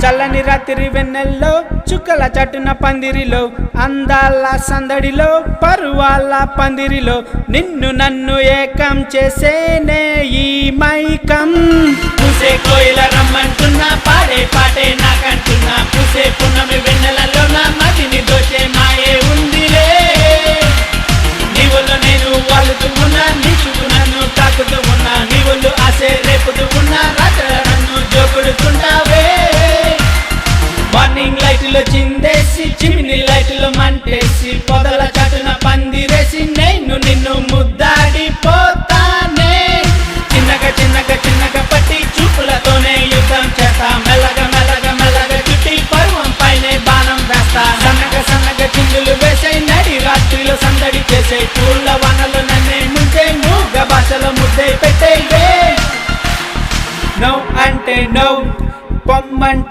చల్లని రాత్రి వెన్నెల్లో చుక్కల చటున పందిరిలో అందాల సందడిలో పరువాల పందిరిలో నిన్ను నన్ను ఏకం చేసేనే ఈ మైకం. పూసే కోయిల రమ్మంటున్నా పాడే పాట